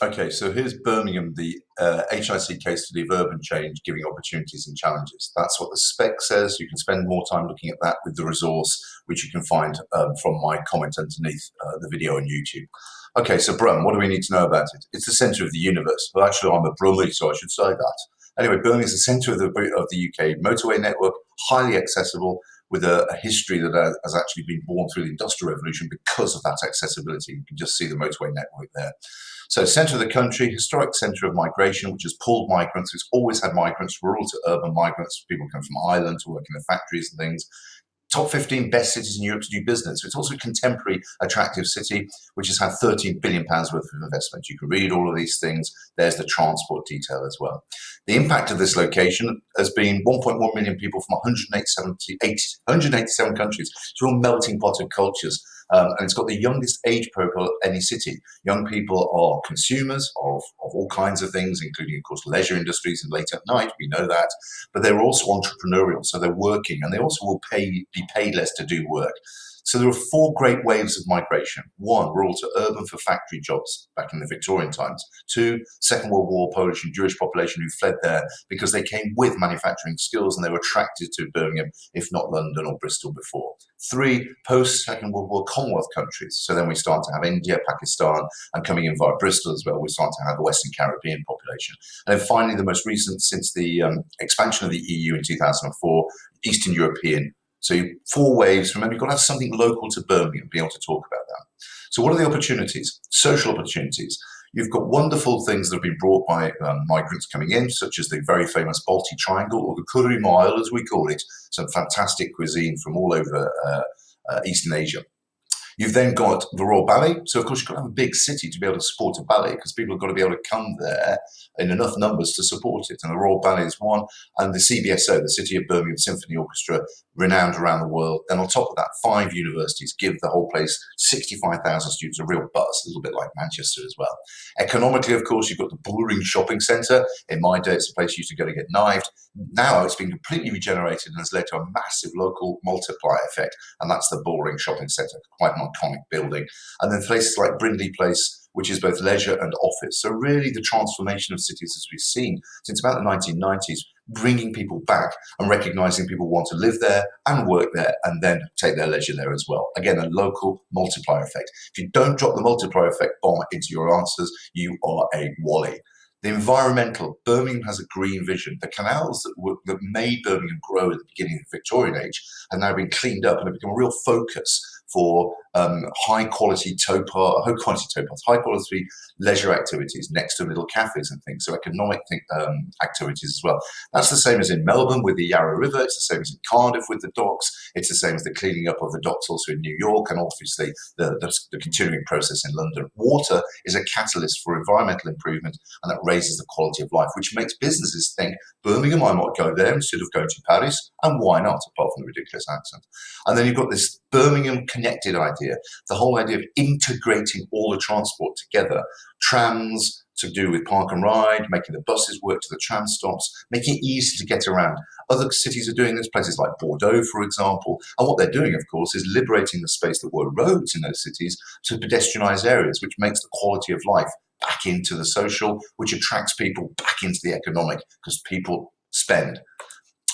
Okay, so here's Birmingham, the HIC case study of urban change giving opportunities and challenges. That's what the spec says. You can spend more time looking at that with the resource, which you can find from my comment underneath the video on YouTube. Okay, so Brum, what do we need to know about it? It's the centre of the universe. Well, actually, I'm a Brummie, so I should say that. Anyway, Birmingham is the centre of the UK motorway network, highly accessible, with a history that has actually been born through the Industrial Revolution because of that accessibility. You can just see the motorway network there. So centre of the country, historic centre of migration, which has pulled migrants. It's always had migrants, rural to urban migrants. People come from Ireland to work in the factories and things. Top 15 best cities in Europe to do business. So it's also a contemporary, attractive city, which has had £13 billion worth of investment. You can read all of these things. There's the transport detail as well. The impact of this location has been 1.1 million people from 187 countries. It's a real melting pot of cultures. And it's got the youngest age profile of any city. Young people are consumers of all kinds of things, including, of course, leisure industries and late at night. We know that. But they're also entrepreneurial. So they're working, and they also will be paid less to do work. So there are four great waves of migration. One, rural to urban for factory jobs back in the Victorian times. Two, Second World War Polish and Jewish population who fled there because they came with manufacturing skills and they were attracted to Birmingham, if not London or Bristol before. Three, post-Second World War Commonwealth countries. So then we start to have India, Pakistan, and coming in via Bristol as well, we start to have the Western Caribbean population. And then finally, the most recent, since the expansion of the EU in 2004, Eastern European. So four waves. Remember, you've got to have something local to Birmingham, be able to talk about that. So what are the opportunities? Social opportunities. You've got wonderful things that have been brought by migrants coming in, such as the very famous Balti Triangle, or the Curry Mile, as we call it. Some fantastic cuisine from all over Eastern Asia. You've then got the Royal Ballet. So, of course, you've got to have a big city to be able to support a ballet because people have got to be able to come there in enough numbers to support it. And the Royal Ballet is one. And the CBSO, the City of Birmingham Symphony Orchestra, renowned around the world. Then on top of that, 5 universities give the whole place 65,000 students, a real buzz, a little bit like Manchester as well. Economically, of course, you've got the Bullring Shopping Centre. In my day, it's a place you used to go to get knifed. Now it's been completely regenerated and has led to a massive local multiplier effect. And that's the Bullring Shopping Centre, quite an iconic building. And then places like Brindley Place, which is both leisure and office. So really the transformation of cities as we've seen since about the 1990s, bringing people back and recognizing people want to live there and work there and then take their leisure there as well. Again, a local multiplier effect. If you don't drop the multiplier effect bomb into your answers, you are a wally. The environmental, Birmingham has a green vision. The canals that made Birmingham grow at the beginning of the Victorian age have now been cleaned up and have become a real focus for high quality high quality leisure activities next to little cafes and things, so economic activities as well. That's the same as in Melbourne with the Yarra River. It's the same as in Cardiff with the docks. It's the same as the cleaning up of the docks also in New York, and obviously the continuing process in London. Water is a catalyst for environmental improvement, and that raises the quality of life, which makes businesses think, Birmingham, I might go there instead of going to Paris, and why not, apart from the ridiculous accent. And then you've got this Birmingham connected idea, the whole idea of integrating all the transport together, trams to do with park and ride, making the buses work to the tram stops, making it easy to get around. Other cities are doing this, places like Bordeaux, for example. And what they're doing, of course, is liberating the space that were roads in those cities to pedestrianised areas, which makes the quality of life back into the social, which attracts people back into the economic, because people spend.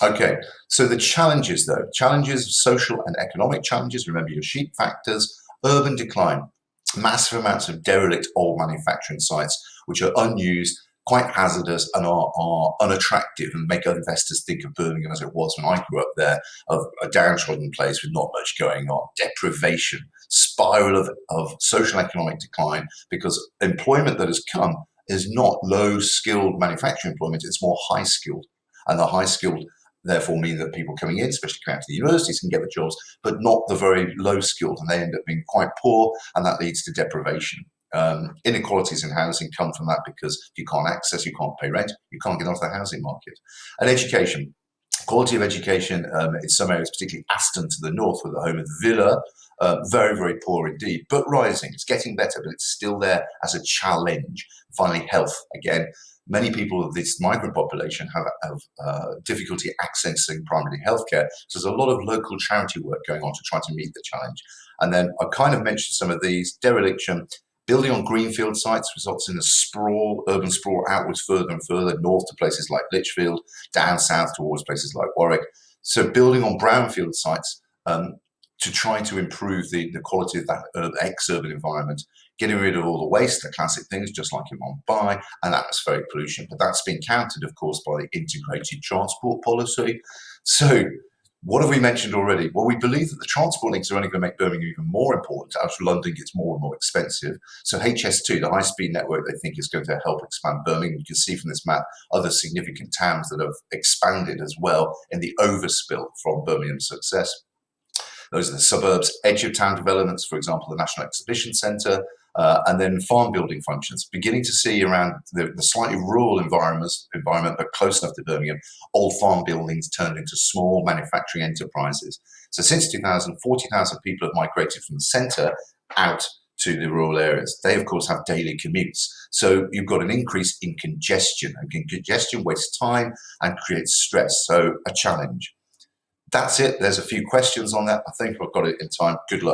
Okay, so the challenges, though, challenges, social and economic challenges, remember your sheep factors, urban decline, massive amounts of derelict old manufacturing sites, which are unused, quite hazardous and are unattractive and make investors think of Birmingham as it was when I grew up there, of a downtrodden place with not much going on, deprivation, spiral of social economic decline, because employment that has come is not low-skilled manufacturing employment, it's more high-skilled. And the high-skilled therefore mean that people coming in, especially coming out to the universities, can get the jobs, but not the very low-skilled, and they end up being quite poor, and that leads to deprivation. Inequalities in housing come from that because if you can't access, you can't pay rent, you can't get onto the housing market. And education. Quality of education in some areas, particularly Aston to the north, with the home of the Villa, very, very poor indeed, but rising. It's getting better, but it's still there as a challenge. Finally, health. Again, many people of this migrant population have difficulty accessing primary healthcare. So there's a lot of local charity work going on to try to meet the challenge. And then I kind of mentioned some of these: dereliction, Building on greenfield sites results in a sprawl, urban sprawl outwards further and further, north to places like Lichfield, down south towards places like Warwick. So building on brownfield sites to try to improve the quality of that ex-urban environment, getting rid of all the waste, the classic things, just like in Mumbai, and atmospheric pollution. But that's been countered, of course, by the integrated transport policy. So what have we mentioned already? Well, we believe that the transport links are only going to make Birmingham even more important as London gets more and more expensive. So HS2, the high-speed network, they think is going to help expand Birmingham. You can see from this map other significant towns that have expanded as well in the overspill from Birmingham's success. Those are the suburbs, edge of town developments, for example, the National Exhibition Centre, and then farm building functions. Beginning to see around the slightly rural environment, but close enough to Birmingham, old farm buildings turned into small manufacturing enterprises. So since 2000, 40,000 people have migrated from the centre out to the rural areas. They, of course, have daily commutes. So you've got an increase in congestion, and congestion wastes time and creates stress. So a challenge. That's it. There's a few questions on that. I think I've got it in time. Good luck.